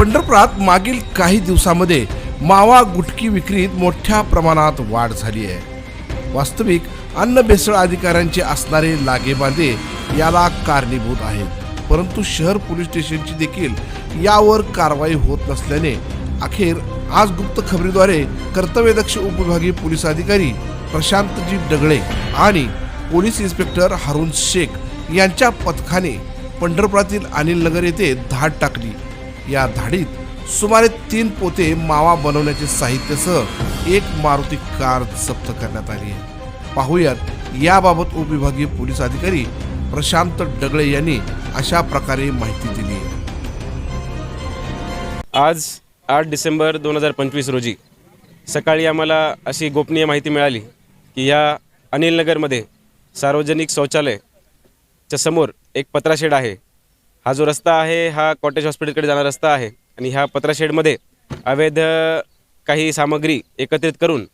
पंढरपुरात मागील काही दिवसांमध्ये मावा गुटखी विक्रीत मोठ्या प्रमाणात वाढ झाली आहे। वास्तविक अन्न भेसळ अधिकाऱ्यांचे असणारे लागेबांधे याला कारणीभूत आहेत, परंतु शहर पोलीस स्टेशनची देखील यावर कारवाई होत नसल्याने अखेर आज गुप्त खबरीद्वारे कर्तव्यदक्ष उपविभागीय पोलीस अधिकारी प्रशांतजी डगळे आणि पोलीस इन्स्पेक्टर हारून शेख यांच्या पथकाने पंढरपुरातील अनिल नगर येथे धाड टाकली। या धाडीत सुमारे 3 पोते मावा बनवण्याचे साहित्यासह एक मारुती कार जप्त करण्यात आली आहे। पाहूयात याबाबत उपविभागीय पोलीस अधिकारी प्रशांत डगळे यांनी अशा प्रकारे माहिती दिली। आज 8 डिसेंबर 2025 रोजी सकाळी आम्हाला अशी गोपनीय माहिती मिळाली की या अनिल नगरमध्ये सार्वजनिक शौचालयाच्या समोर एक पत्रा शेड आहे। हा जो रस्ता आहे हा कॉटेज हॉस्पिटलकडे जाणारा रस्ता आहे आणि ह्या पत्रा शेडमध्ये अवैध काही सामग्री एकत्रित करून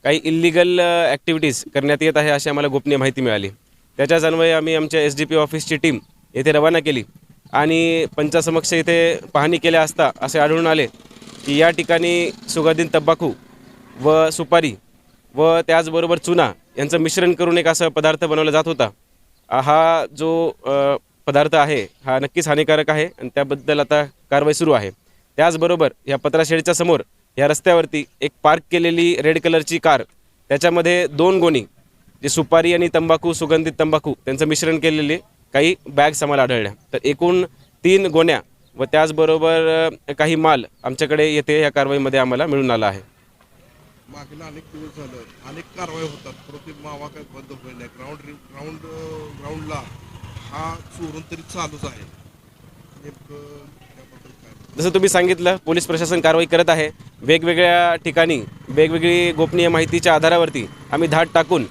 काही इल्लीगल ॲक्टिव्हिटीज करण्यात येत आहे अशी आम्हाला गोपनीय माहिती मिळाली। त्याच्याच अन्वये आम्ही आमच्या SDPO ऑफिसची टीम येथे रवाना केली आणि पंचासमक्ष इथे पाहणी केल्या असता असे आढळून आले की या ठिकाणी सुगंधित तंबाखू व सुपारी व त्याचबरोबर चुना यांचं मिश्रण करून एक असा पदार्थ बनवला जात होता। हा जो पदार्थ आहे हा नक्कीच हानिकारक आहे आणि त्याबद्दल आता कारवाई सुरू आहे। त्याचबरोबर या पत्रा शेडच्या समोर या रस्त्यावरती एक पार्क केलेली रेड कलरची कार, त्याच्यामध्ये 2 गोणी जे सुपारी आणि तंबाखू सुगंधित तंबाखू त्यांचं मिश्रण केलेले काही बॅग्स आम्हाला आढळल्या। तर एकूण 3 गोण्या व त्याचबरोबर काही माल आमच्याकडे येथे या कारवाईमध्ये आम्हाला मिळून आला आहे। मागील अनेक दिवस झालं अनेक कारवाई होतात, परंतु मावा काय बंद होईल नाही। ग्राउंडला हा चोरून तरी चालूच आहे। जसं तुम्ही सांगितलं, पोलीस प्रशासन कारवाई करत आहे। वेगवेगळ्या ठिकाणी वेगवेगळी गोपनीय माहितीच्या आधारावरती आम्ही धाड टाकून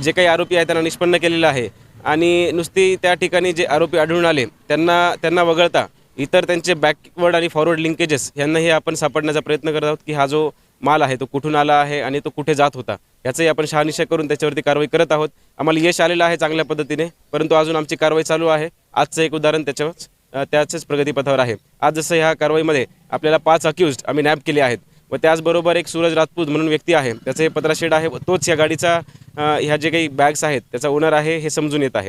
जे काही आरोपी आहेत त्यांना निष्पन्न केलेलं आहे आणि नुसती त्या ठिकाणी जे आरोपी आढळून आले त्यांना वगळता इतर त्यांचे बॅकवर्ड आणि फॉरवर्ड लिंकेजेस यांनाही आपण सापडण्याचा प्रयत्न करत आहोत की हा जो माल आहे तो कुठून आला आहे आणि तो कुठे जात होता याचंही आपण शहानिशा करून त्याच्यावरती कारवाई करत आहोत। आम्हाला यश आलेलं आहे चांगल्या पद्धतीने, परंतु अजून आमची कारवाई चालू आहे। आजचं एक उदाहरण त्याच्याच प्रगतीपथावर आहे। आज जसं ह्या कारवाईमध्ये आपल्याला 5 अक्युज्ड आम्ही नॅप केले आहेत व त्याचबरोबर एक सूरज राजपूत म्हणून व्यक्ती आहे, त्याचं हे पत्रा शेड आहे व तोच या गाडीचा ह्या जे काही बॅग्स आहेत त्याचा ओनर आहे हे समजून येत आहे।